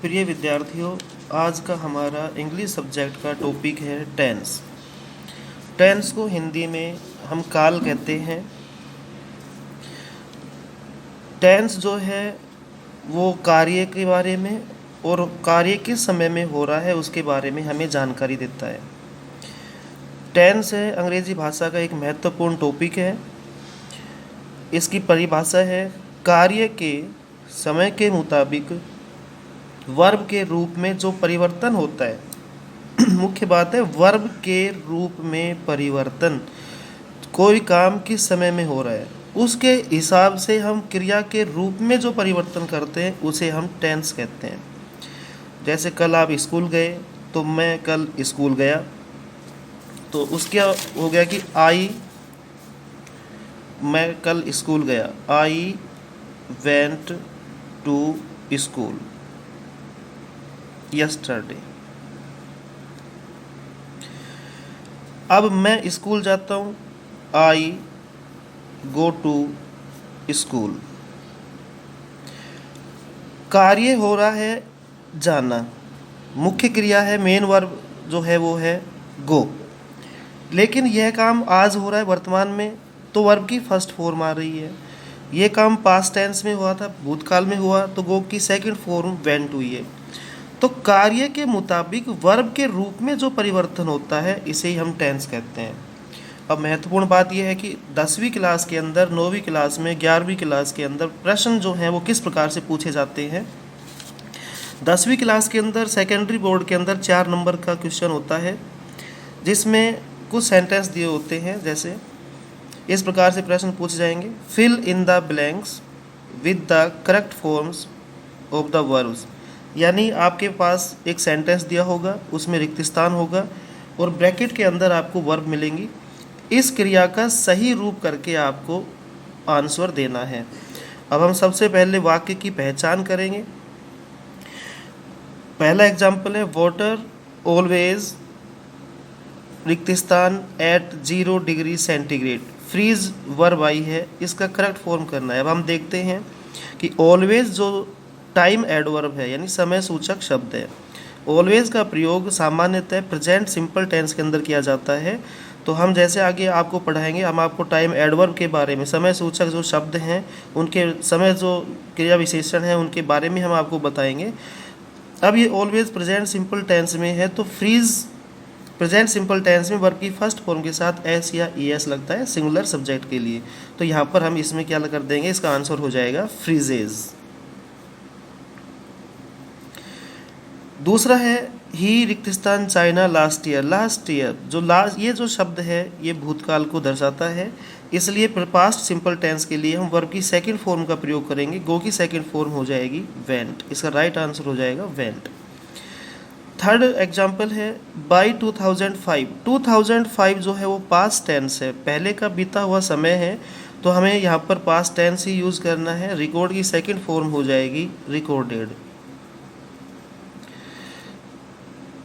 प्रिय विद्यार्थियों, आज का हमारा इंग्लिश सब्जेक्ट का टॉपिक है टेंस। टेंस को हिंदी में हम काल कहते हैं। टेंस जो है वो कार्य के बारे में और कार्य किस समय में हो रहा है उसके बारे में हमें जानकारी देता है। टेंस है अंग्रेजी भाषा का एक महत्वपूर्ण टॉपिक है। इसकी परिभाषा है कार्य के समय के मुताबिक वर्ब के रूप में जो परिवर्तन होता है। मुख्य बात है वर्ब के रूप में परिवर्तन। कोई काम किस समय में हो रहा है उसके हिसाब से हम क्रिया के रूप में जो परिवर्तन करते हैं उसे हम टेंस कहते हैं। जैसे कल आप स्कूल गए तो मैं कल स्कूल गया, तो उसके हो गया कि मैं कल स्कूल गया, I went to school yesterday. अब मैं स्कूल जाता हूँ, आई गो टू स्कूल। कार्य हो रहा है जाना, मुख्य क्रिया है, मेन वर्ब जो है वो है गो। लेकिन यह काम आज हो रहा है वर्तमान में, तो वर्ब की फर्स्ट फॉर्म आ रही है। यह काम पास्ट टेंस में हुआ था, भूतकाल में हुआ, तो गो की सेकंड फॉर्म वेंट हुई है। तो कार्य के मुताबिक वर्ब के रूप में जो परिवर्तन होता है इसे ही हम टेंस कहते हैं। अब महत्वपूर्ण बात यह है कि 10वीं क्लास के अंदर, 9वीं क्लास में, 11वीं क्लास के अंदर प्रश्न जो हैं वो किस प्रकार से पूछे जाते हैं। 10वीं क्लास के अंदर सेकेंडरी बोर्ड के अंदर 4 नंबर का क्वेश्चन होता है, जिसमें कुछ सेंटेंस दिए होते हैं। जैसे इस प्रकार से प्रश्न पूछे जाएंगे, fill in the blanks with the correct forms of the verbs. यानी आपके पास एक सेंटेंस दिया होगा, उसमें रिक्त स्थान होगा और ब्रैकेट के अंदर आपको वर्ब मिलेंगी। इस क्रिया का सही रूप करके आपको आंसर देना है। अब हम सबसे पहले वाक्य की पहचान करेंगे। पहला एग्जाम्पल है, वाटर ऑलवेज रिक्त स्थान at 0 degree centigrade. Freeze verb आई है, इसका करेक्ट फॉर्म करना है। अब हम देखते हैं कि ऑलवेज जो टाइम एडवर्ब है यानी समय सूचक शब्द है। ऑलवेज का प्रयोग सामान्यतः प्रेजेंट सिंपल टेंस के अंदर किया जाता है। तो हम जैसे आगे आपको पढ़ाएंगे, हम आपको टाइम एडवर्ब के बारे में, समय सूचक जो शब्द हैं उनके समय जो क्रिया विशेषण हैं उनके बारे में हम आपको बताएंगे। अब ये ऑलवेज प्रेजेंट सिंपल टेंस में है, तो फ्रीज प्रेजेंट सिंपल टेंस में वर्ब की फर्स्ट फॉर्म के साथ एस या ई एस लगता है सिंगुलर सब्जेक्ट के लिए। तो यहाँ पर हम इसमें क्या कर देंगे, इसका आंसर हो जाएगा फ्रीजेज। दूसरा है, ही रिक्त स्थान China last year. Last year जो ये जो शब्द है ये भूतकाल को दर्शाता है, इसलिए पास्ट सिंपल टेंस के लिए हम वर्ब की सेकंड फॉर्म का प्रयोग करेंगे। गो की सेकंड फॉर्म हो जाएगी वेंट। इसका राइट आंसर हो जाएगा वेंट। थर्ड एग्जाम्पल है, बाई 2005। 2005 जो है वो पास्ट टेंस है, पहले का बीता हुआ समय है, तो हमें यहाँ पर पास्ट टेंस ही यूज़ करना है। रिकॉर्ड की सेकंड फॉर्म हो जाएगी रिकॉर्डेड।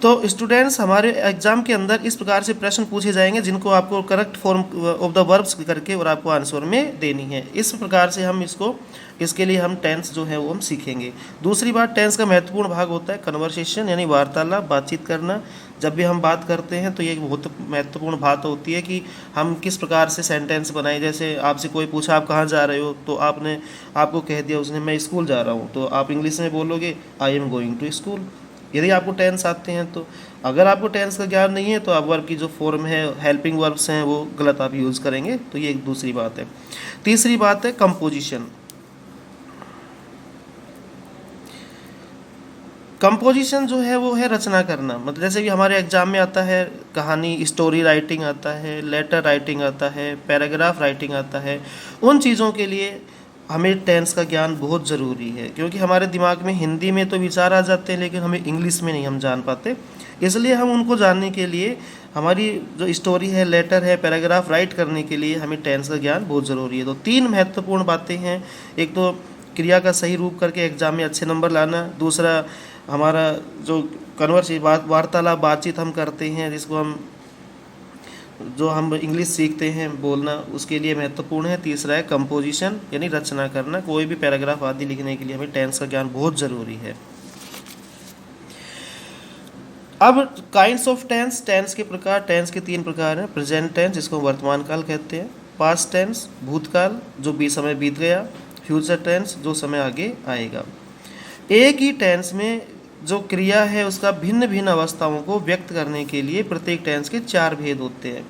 तो स्टूडेंट्स, हमारे एग्जाम के अंदर इस प्रकार से प्रश्न पूछे जाएंगे जिनको आपको correct form of the verbs करके और आपको आंसर में देनी है। इस प्रकार से हम इसके लिए हम टेंस जो है वो हम सीखेंगे। दूसरी बात, टेंस का महत्वपूर्ण भाग होता है कन्वर्सेशन यानी वार्तालाप, बातचीत करना। जब भी हम बात करते हैं तो ये बहुत महत्वपूर्ण बात होती है कि हम किस प्रकार से सेंटेंस बनाएं। जैसे आपसे कोई पूछा आप कहाँ जा रहे हो, तो आपको कह दिया उसने मैं स्कूल जा रहा हूँ, तो आप इंग्लिश में बोलोगे I am going to school. यदि आपको टेंस आते हैं तो। अगर आपको टेंस का ज्ञान नहीं है तो आप वर्ब की जो फॉर्म है, हेल्पिंग वर्ब्स हैं, वो गलत आप यूज़ करेंगे। तो ये एक दूसरी बात है। तीसरी बात है कंपोजिशन। कंपोजिशन जो है वो है रचना करना। मतलब जैसे कि हमारे एग्जाम में आता है कहानी, स्टोरी राइटिंग आता है, लेटर राइटिंग आता है, पैराग्राफ राइटिंग आता है। उन चीज़ों के लिए हमें टेंस का ज्ञान बहुत ज़रूरी है, क्योंकि हमारे दिमाग में हिंदी में तो विचार आ जाते हैं लेकिन हमें इंग्लिश में नहीं हम जान पाते। इसलिए हम उनको जानने के लिए, हमारी जो स्टोरी है, लेटर है, पैराग्राफ राइट करने के लिए हमें टेंस का ज्ञान बहुत ज़रूरी है। तो 3 महत्वपूर्ण बातें हैं। एक तो क्रिया का सही रूप करके एग्जाम में अच्छे नंबर लाना। दूसरा, हमारा जो वार्तालाप, बातचीत हम करते हैं, जो हम इंग्लिश सीखते हैं बोलना, उसके लिए महत्वपूर्ण है। तीसरा है कंपोजिशन यानी रचना करना। कोई भी पैराग्राफ आदि लिखने के लिए हमें टेंस का ज्ञान बहुत ज़रूरी है। अब काइंड्स ऑफ टेंस, टेंस के प्रकार, टेंस के 3 प्रकार हैं। प्रेजेंट टेंस जिसको वर्तमान काल कहते हैं, पास्ट टेंस भूतकाल जो भी समय बीत गया, फ्यूचर टेंस जो समय आगे आएगा। एक ही टेंस में जो क्रिया है उसका भिन्न भिन्न अवस्थाओं को व्यक्त करने के लिए प्रत्येक टेंस के 4 भेद होते हैं।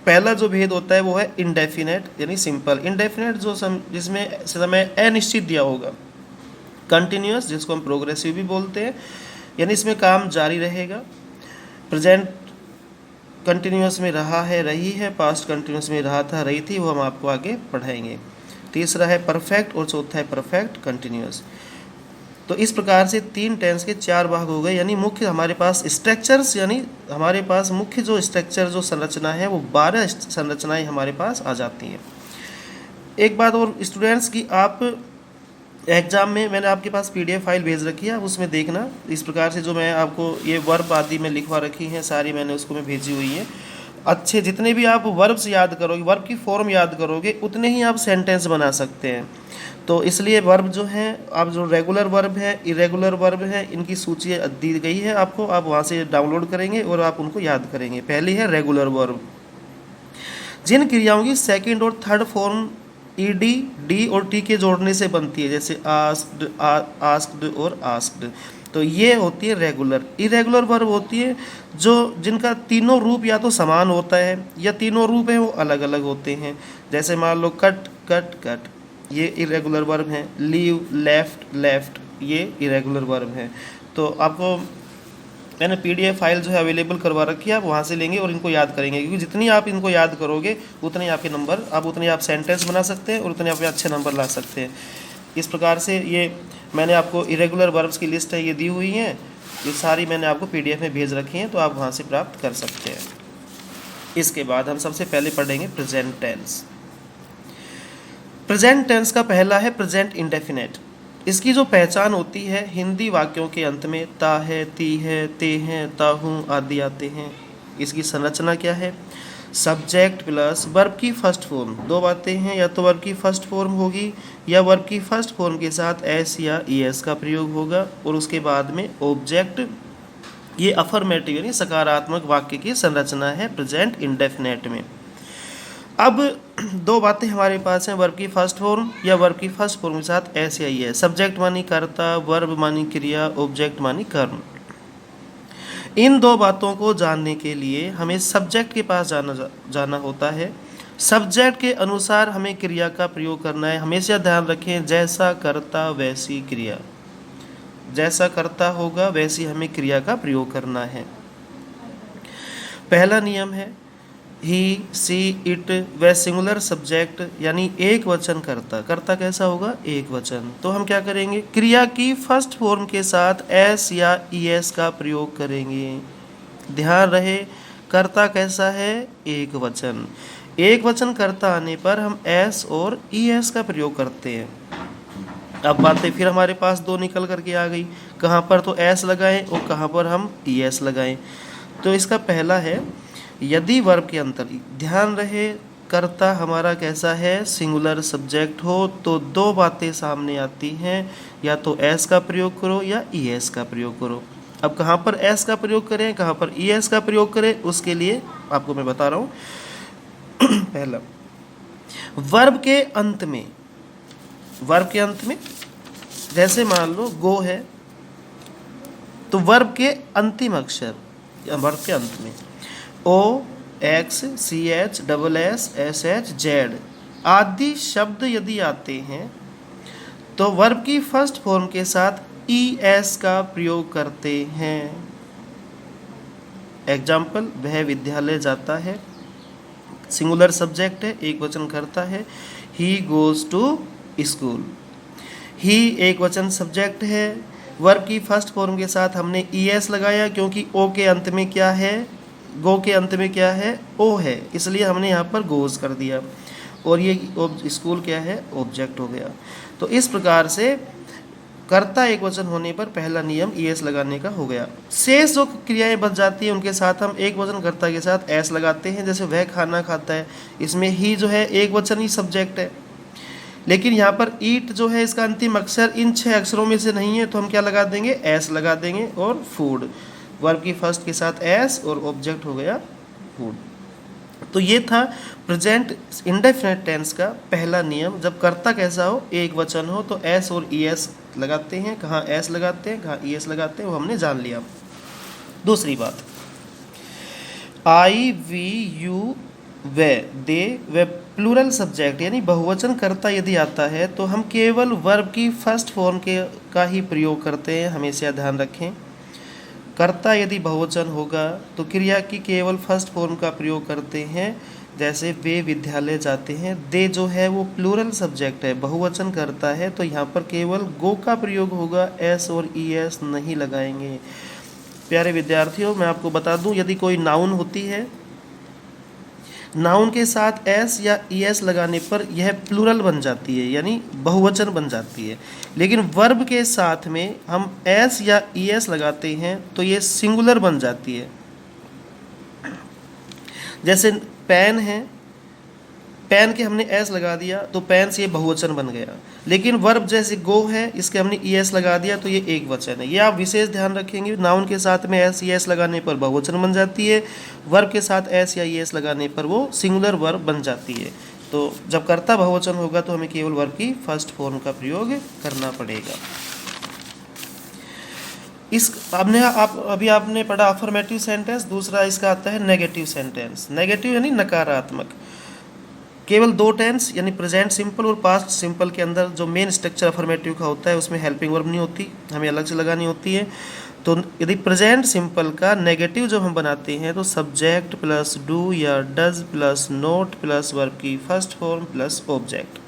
पहला जो भेद होता है वो है इंडेफिनेट यानी सिंपल। इंडेफिनेट जिसमें समय अनिश्चित दिया होगा। कंटिन्यूअस जिसको हम प्रोग्रेसिव भी बोलते हैं, यानी इसमें काम जारी रहेगा। प्रेजेंट कंटिन्यूअस में रहा है, रही है। पास्ट कंटिन्यूअस में रहा था, रही थी, वो हम आपको आगे पढ़ाएंगे। तीसरा है परफेक्ट और चौथा है परफेक्ट कंटिन्यूअस। तो इस प्रकार से 3 टेंस के 4 भाग हो गए, यानी मुख्य हमारे पास स्ट्रक्चर्स, यानी हमारे पास मुख्य जो स्ट्रक्चर जो संरचना है वो 12 संरचनाएं हमारे पास आ जाती हैं। एक बात और स्टूडेंट्स की, आप एग्जाम में मैंने आपके पास PDF फाइल भेज रखी है, आप उसमें देखना। इस प्रकार से जो मैं आपको ये वर्ब आदि में लिखवा रखी हैं सारी, मैंने उसको में भेजी हुई है। अच्छे जितने भी आप वर्ब्स याद करोगे, वर्ब की फॉर्म याद करोगे, उतने ही आप सेंटेंस बना सकते हैं। तो इसलिए वर्ब जो हैं, आप जो रेगुलर वर्ब है, इरेगुलर वर्ब है, इनकी सूची दी गई है आपको, आप वहाँ से डाउनलोड करेंगे और आप उनको याद करेंगे। पहली है रेगुलर वर्ब, जिन क्रियाओं की सेकंड और थर्ड फॉर्म ED, D और T के जोड़ने से बनती है, जैसे आस्क्ड, आस्क्ड और आस्क्ड, तो ये होती है रेगुलर। इरेगुलर वर्ब होती है जो जिनका तीनों रूप या तो समान होता है या तीनों रूप हैं वो अलग अलग होते हैं। जैसे मान लो कट, कट, कट, ये इरेगुलर वर्ब हैं। लीव, लेफ्ट, लेफ्ट, ये इरेगुलर वर्ब हैं। तो आपको मैंने PDF फाइल जो है अवेलेबल करवा रखी है, आप वहाँ से लेंगे और इनको याद करेंगे, क्योंकि जितनी आप इनको याद करोगे उतने आपके नंबर, उतने आप सेंटेंस बना सकते हैं और उतने आप अच्छे नंबर ला सकते हैं। इस प्रकार से ये मैंने आपको इरेगुलर वर्ब्स की लिस्ट है, ये दी हुई हैं, ये सारी मैंने आपको PDF में भेज रखी हैं, तो आप वहाँ से प्राप्त कर सकते हैं। इसके बाद हम सबसे पहले पढ़ेंगे प्रेजेंट टेंस। प्रेजेंट टेंस का पहला है प्रेजेंट इंडेफिनेट। इसकी जो पहचान होती है, हिंदी वाक्यों के अंत में ता है, ती है, ते हैं, ताहूँ आदि आते हैं। इसकी संरचना क्या है? सब्जेक्ट प्लस वर्ब की फर्स्ट फॉर्म। 2 बातें हैं, या तो वर्ब की फर्स्ट फॉर्म होगी या वर्ब की फर्स्ट फॉर्म के साथ एस या ES का प्रयोग होगा और उसके बाद में ऑब्जेक्ट। ये अफर्मेटिव यानी सकारात्मक वाक्य की संरचना है प्रेजेंट इंडेफिनेट में। अब 2 बातें हमारे पास हैं, वर्ब की फर्स्ट फॉर्म या वर्ब की फर्स्ट फॉर्म के साथ एस या ES। सब्जेक्ट मानी कर्ता, वर्ब मानी क्रिया, ऑब्जेक्ट मानी कर्म। इन 2 बातों को जानने के लिए हमें सब्जेक्ट के पास जाना होता है। सब्जेक्ट के अनुसार हमें क्रिया का प्रयोग करना है। हमेशा ध्यान रखें, जैसा कर्ता वैसी क्रिया, जैसा कर्ता होगा वैसी हमें क्रिया का प्रयोग करना है। पहला नियम है ही, सी, इट व सिंगुलर सब्जेक्ट यानी एक वचन कर्ता। कर्ता कैसा होगा? एक वचन। तो हम क्या करेंगे? क्रिया की फर्स्ट फॉर्म के साथ एस या ES का प्रयोग करेंगे। ध्यान रहे, कर्ता कैसा है? एक वचन। एक वचन कर्ता आने पर हम एस और ES का प्रयोग करते हैं। अब बातें फिर हमारे पास 2 निकल करके आ गई, कहाँ पर तो एस लगाएं और कहाँ पर हम ES लगाएं। तो इसका पहला है, यदि वर्ब के अंतर, ध्यान रहे कर्ता हमारा कैसा है? सिंगुलर सब्जेक्ट हो तो 2 बातें सामने आती हैं, या तो एस का प्रयोग करो या ES का प्रयोग करो। अब कहाँ पर एस का प्रयोग करें, कहाँ पर ES का प्रयोग करें, उसके लिए आपको मैं बता रहा हूँ। पहला, वर्ब के अंत में, वर्ब के अंत में जैसे मान लो गो है, तो वर्ब के अंतिम अक्षर या वर्ब के अंत में O, X, CH, SS, SH, Z आदि शब्द यदि आते हैं तो वर्ब की फर्स्ट फॉर्म के साथ ES का प्रयोग करते हैं। एग्जाम्पल, वह विद्यालय जाता है, सिंगुलर सब्जेक्ट है, एक वचन करता है। ही गोज टू स्कूल, ही एक वचन सब्जेक्ट है, वर्ब की फर्स्ट फॉर्म के साथ हमने ES लगाया क्योंकि O के अंत में क्या है? गो के अंत में क्या है? O है, इसलिए हमने यहाँ पर गोज कर दिया। और ये स्कूल क्या है? ऑब्जेक्ट हो गया। तो इस प्रकार से कर्ता एक वचन होने पर पहला नियम ES लगाने का हो गया। शेष जो क्रियाएं बच जाती हैं उनके साथ हम एक वचन कर्ता के साथ S लगाते हैं। जैसे वह खाना खाता है, इसमें ही जो है एक वचन ही सब्जेक्ट है, लेकिन यहाँ पर ईट जो है इसका अंतिम अक्षर इन 6 अक्षरों में से नहीं है, तो हम क्या लगा देंगे? S लगा देंगे। और फूड, वर्ब की फर्स्ट के साथ एस और ऑब्जेक्ट हो गया वुड। तो ये था प्रेजेंट इंडेफिनिट टेंस का पहला नियम। जब कर्ता कैसा हो, एक वचन हो, तो एस और ई एस लगाते हैं। कहाँ एस लगाते हैं, कहाँ ई एस लगाते हैं, वो हमने जान लिया। दूसरी बात, आई वी यू वे दे वे प्लूरल सब्जेक्ट यानी बहुवचन कर्ता यदि आता है तो हम केवल वर्ब की फर्स्ट फॉर्म के का ही प्रयोग करते हैं। हमेशा ध्यान रखें, कर्ता यदि बहुवचन होगा तो क्रिया की केवल फर्स्ट फॉर्म का प्रयोग करते हैं। जैसे वे विद्यालय जाते हैं, दे जो है वो प्लूरल सब्जेक्ट है, बहुवचन करता है, तो यहाँ पर केवल गो का प्रयोग होगा, एस और ई एस नहीं लगाएंगे। प्यारे विद्यार्थियों, मैं आपको बता दूं, यदि कोई नाउन होती है, नाउन के साथ एस या ई एस लगाने पर यह प्लूरल बन जाती है यानी बहुवचन बन जाती है। लेकिन वर्ब के साथ में हम एस या ई एस लगाते हैं तो ये सिंगुलर बन जाती है। जैसे पेन है, पेन के हमने एस लगा दिया तो पेन से ये बहुवचन बन गया। लेकिन वर्ब जैसे गो है, इसके हमने ई एस लगा दिया तो ये एक वचन है। ये आप विशेष ध्यान रखेंगे, नाउन के साथ में एस ई एस लगाने पर बहुवचन बन जाती है, वर्ब के साथ एस या ई एस लगाने पर वो सिंगुलर वर्ब बन जाती है। तो जब कर्ता बहुवचन होगा तो हमें केवल वर्ब की फर्स्ट फॉर्म का प्रयोग करना पड़ेगा। अभी आपने पढ़ा अफर्मेटिव सेंटेंस, दूसरा इसका आता है नेगेटिव सेंटेंस। नेगेटिव यानी नकारात्मक। केवल दो टेंस यानी प्रेजेंट सिंपल और पास्ट सिंपल के अंदर जो मेन स्ट्रक्चर अफर्मेटिव का होता है उसमें हेल्पिंग वर्ब नहीं होती, हमें अलग से लगानी होती है। तो यदि प्रेजेंट सिंपल का नेगेटिव जब हम बनाते हैं तो सब्जेक्ट प्लस डू या does plus note plus verb की फर्स्ट फॉर्म प्लस ऑब्जेक्ट।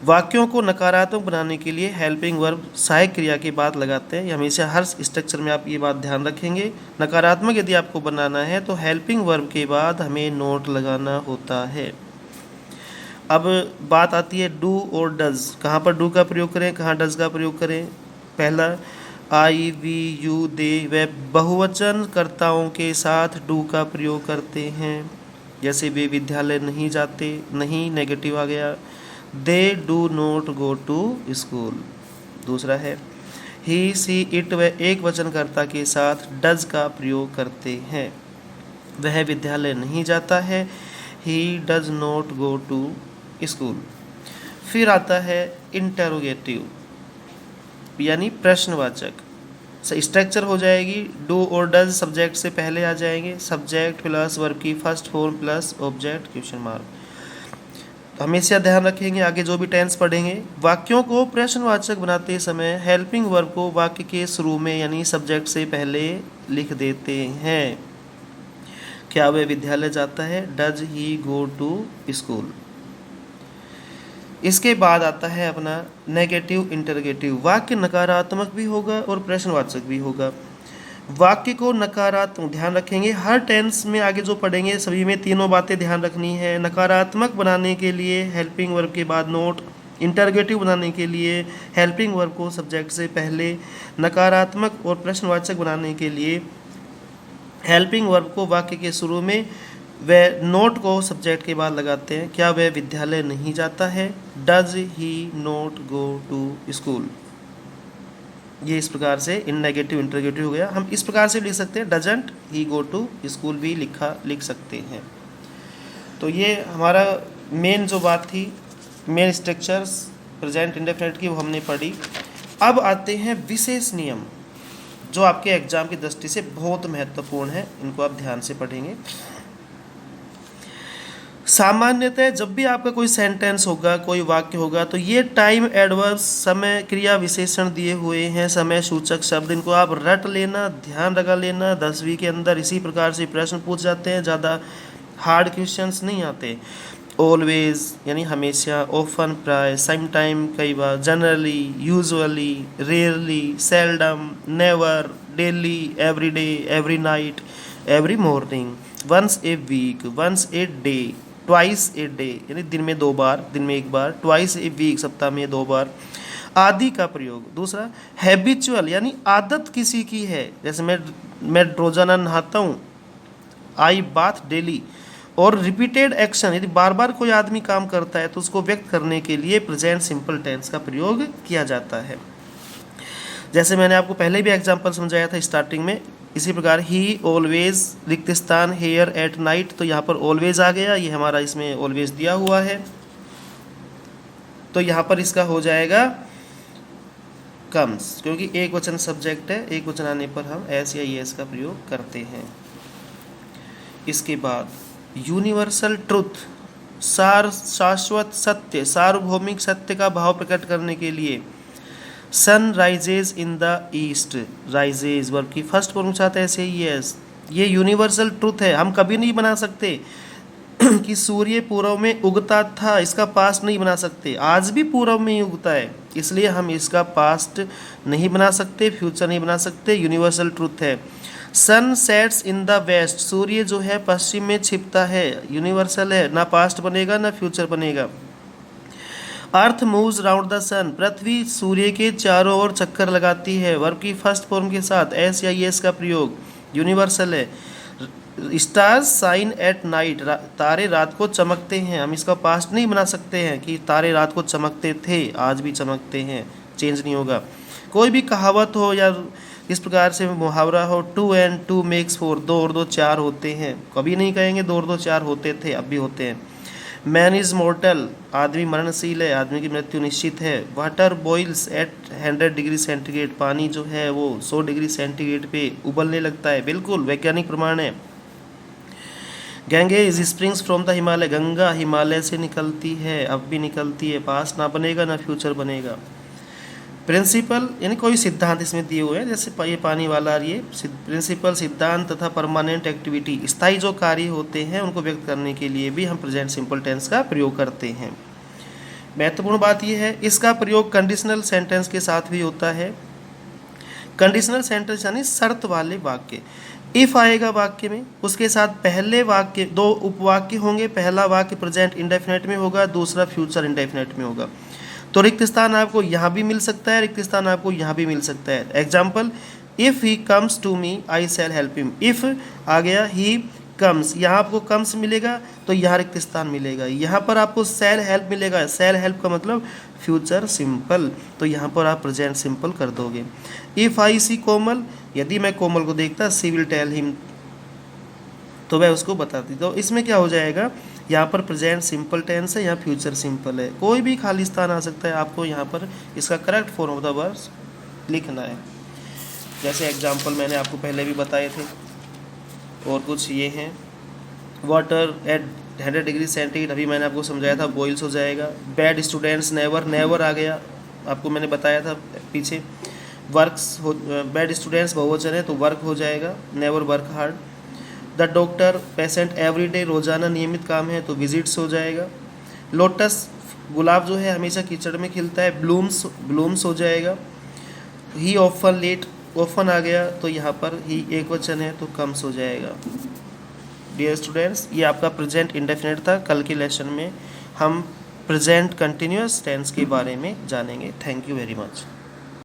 वाक्यों को नकारात्मक बनाने के लिए हेल्पिंग वर्ब सहायक क्रिया के बाद लगाते हैं। हमेशा हर स्ट्रक्चर में आप ये बात ध्यान रखेंगे। नकारात्मक यदि आपको बनाना है तो हेल्पिंग वर्ब के बाद हमें नोट लगाना होता है। अब बात आती है डू और डज। कहाँ पर डू का प्रयोग करें, कहाँ डज का प्रयोग करें। पहला, आई वी यू दे वे बहुवचन कर्ताओं के साथ डू का प्रयोग करते हैं। जैसे वे विद्यालय नहीं जाते, नहीं नेगेटिव आ गया। They do not go to school. दूसरा है ही सी इट, वह एक वचनकर्ता के साथ डज का प्रयोग करते हैं। वह विद्यालय नहीं जाता है, he does not go to school. फिर आता है इंटरोगेटिव यानी प्रश्नवाचक। स्ट्रक्चर हो जाएगी, डू और डज सब्जेक्ट से पहले आ जाएंगे, सब्जेक्ट प्लस वर्ब की first form plus object question mark. हमेशा ध्यान रखेंगे आगे जो भी टेंस पढ़ेंगे, वाक्यों को प्रश्नवाचक बनाते समय हेल्पिंग वर्ब को वाक्य के शुरू में यानी सब्जेक्ट से पहले लिख देते हैं। क्या वह विद्यालय जाता है, does he go to school. इसके बाद आता है अपना नेगेटिव इंटरोगेटिव। वाक्य नकारात्मक भी होगा और प्रश्नवाचक भी होगा। वाक्य को नकारात्मक, ध्यान रखेंगे हर टेंस में आगे जो पढ़ेंगे सभी में तीनों बातें ध्यान रखनी है। नकारात्मक बनाने के लिए हेल्पिंग वर्ब के बाद नोट, इंटरोगेटिव बनाने के लिए हेल्पिंग वर्ब को सब्जेक्ट से पहले, नकारात्मक और प्रश्नवाचक बनाने के लिए हेल्पिंग वर्ब को वाक्य के शुरू में, वह नोट को सब्जेक्ट के बाद लगाते हैं। क्या वह विद्यालय नहीं जाता है, does he not go to school. ये इस प्रकार से इन नेगेटिव इंटरोगेटिव हो गया। हम इस प्रकार से लिख सकते हैं, doesn't he go to school भी लिख सकते हैं। तो ये हमारा मेन जो बात थी, मेन स्ट्रक्चर्स प्रेजेंट इंडेफिनिट की, वो हमने पढ़ी। अब आते हैं विशेष नियम जो आपके एग्जाम की दृष्टि से बहुत महत्वपूर्ण है, इनको आप ध्यान से पढ़ेंगे। सामान्यतः जब भी आपका कोई सेंटेंस होगा, कोई वाक्य होगा, तो ये टाइम एडवर्ब्स, समय क्रिया विशेषण दिए हुए हैं, समय सूचक शब्द, इनको आप रट लेना, ध्यान लगा लेना। 10वीं के अंदर इसी प्रकार से प्रश्न पूछ जाते हैं, ज़्यादा हार्ड क्वेश्चंस नहीं आते। ऑलवेज यानी हमेशा, ऑफन प्राय, सम टाइम कई बार, generally, usually, rarely, seldom, never, daily, every day, every night, every morning, once a week, once a day, twice a day यानी दिन में 2 बार, दिन में 1 बार, ट्वाइस ए वीक सप्ताह में 2 बार, आदि का प्रयोग। दूसरा हैबिचुअल यानी आदत किसी की है, जैसे मैं रोजाना नहाता हूँ, आई बाथ डेली। और रिपीटेड एक्शन यदि बार बार कोई आदमी काम करता है तो उसको व्यक्त करने के लिए प्रेजेंट सिंपल टेंस का प्रयोग किया जाता है। जैसे मैंने आपको पहले भी एग्जांपल समझाया था स्टार्टिंग में, इसी प्रकार ही ऑलवेज रिक्त स्थान हेयर एट नाइट, तो यहाँ पर ऑलवेज आ गया, ये हमारा इसमें ऑलवेज दिया हुआ है, तो यहाँ पर इसका हो जाएगा कम्स, क्योंकि एक वचन सब्जेक्ट है, एक वचन आने पर हम एस या एस का प्रयोग करते हैं। इसके बाद यूनिवर्सल ट्रुथ, शाश्वत सत्य, सार्वभौमिक सत्य का भाव प्रकट करने के लिए sun rises in the east, rises verb की फर्स्ट फॉर्म चाहते हैं ऐसे ही यस, ये यूनिवर्सल ट्रुथ है, हम कभी नहीं बना सकते कि सूर्य पूर्व में उगता था, इसका पास्ट नहीं बना सकते, आज भी पूर्व में ही उगता है, इसलिए हम इसका पास्ट नहीं बना सकते, फ्यूचर नहीं बना सकते, यूनिवर्सल ट्रुथ है। Sun sets in the west, सूर्य जो है पश्चिम में छिपता है, यूनिवर्सल है, ना पास्ट बनेगा ना फ्यूचर बनेगा। अर्थ मूव्स राउंड द सन, पृथ्वी सूर्य के चारों ओर चक्कर लगाती है, वर्ब की फर्स्ट फॉर्म के साथ एस या एस का प्रयोग, यूनिवर्सल है। स्टार्स साइन एट नाइट, तारे रात को चमकते हैं, हम इसका पास्ट नहीं बना सकते हैं कि तारे रात को चमकते थे, आज भी चमकते हैं, चेंज नहीं होगा। कोई भी कहावत हो या इस प्रकार से मुहावरा हो, 2 and 2 makes 4, 2 और 2 4 होते हैं, कभी नहीं कहेंगे 2 और 2 4 होते थे, अब भी होते हैं। मैन इज़ मोर्टल, आदमी मरणशील है, आदमी की मृत्यु निश्चित है। Water boils at 100 degree centigrade, पानी जो है वो 100 डिग्री सेंटीग्रेड पे उबलने लगता है, बिल्कुल वैज्ञानिक प्रमाण है। Gange is springs from the Himalaya, Ganga Himalaya से निकलती है, अब भी निकलती है, पास्ट ना बनेगा ना फ्यूचर बनेगा। प्रिंसिपल यानी कोई सिद्धांत इसमें दिए हुए हैं, जैसे ये पानी वाला, ये प्रिंसिपल सिद्धांत तथा परमानेंट एक्टिविटी, स्थायी जो कार्य होते हैं उनको व्यक्त करने के लिए भी हम प्रेजेंट सिंपल टेंस का प्रयोग करते हैं। महत्वपूर्ण बात यह है, इसका प्रयोग कंडीशनल सेंटेंस के साथ भी होता है। कंडीशनल सेंटेंस यानी शर्त वाले वाक्य, इफ आएगा वाक्य में, उसके साथ पहले वाक्य 2 उपवाक्य होंगे, पहला वाक्य प्रेजेंट इंडेफिनेट में होगा, दूसरा फ्यूचर इंडेफिनेट में होगा। तो रिक्त स्थान आपको यहाँ भी मिल सकता है, रिक्त स्थान आपको यहाँ भी मिल सकता है। Example, if he comes to me I shall help him, if आ गया, ही कम्स, यहाँ आपको कम्स मिलेगा तो यहाँ रिक्त स्थान मिलेगा, यहाँ पर आपको शैल हेल्प मिलेगा, शैल हेल्प का मतलब फ्यूचर सिंपल, तो यहाँ पर आप प्रेजेंट सिंपल कर दोगे। इफ़ आई सी कोमल, यदि मैं कोमल को देखता, सी विल टेल हिम, तो वह उसको बताती। तो इसमें क्या हो जाएगा, यहाँ पर प्रेजेंट सिंपल टेंस है, यहाँ फ्यूचर सिंपल है, कोई भी खाली स्थान आ सकता है, आपको यहाँ पर इसका correct form of the words लिखना है। जैसे एग्जाम्पल मैंने आपको पहले भी बताए थे, और कुछ ये हैं, वाटर एट 100 डिग्री सेंटीग्रेड, अभी मैंने आपको समझाया था, बॉइल्स हो जाएगा। बैड स्टूडेंट्स नेवर, नेवर आ गया, आपको मैंने बताया था पीछे। वर्क्स हो, बैड स्टूडेंट्स बहुवचन है तो वर्क हो जाएगा, never work hard. The doctor patient everyday, रोजाना नियमित काम है तो विजिट्स हो जाएगा। लोटस, गुलाब जो है हमेशा कीचड़ में खिलता है, ब्लूम्स, ब्लूम्स हो जाएगा। ही ऑफन लेट, ऑफन आ गया तो यहाँ पर ही एक वचन है तो कम्स हो जाएगा। डियर स्टूडेंट्स, ये आपका प्रेजेंट इंडेफिनिट था। कल के लेसन में हम प्रेजेंट कंटिन्यूअस टेंस के बारे में जानेंगे। Thank you very much.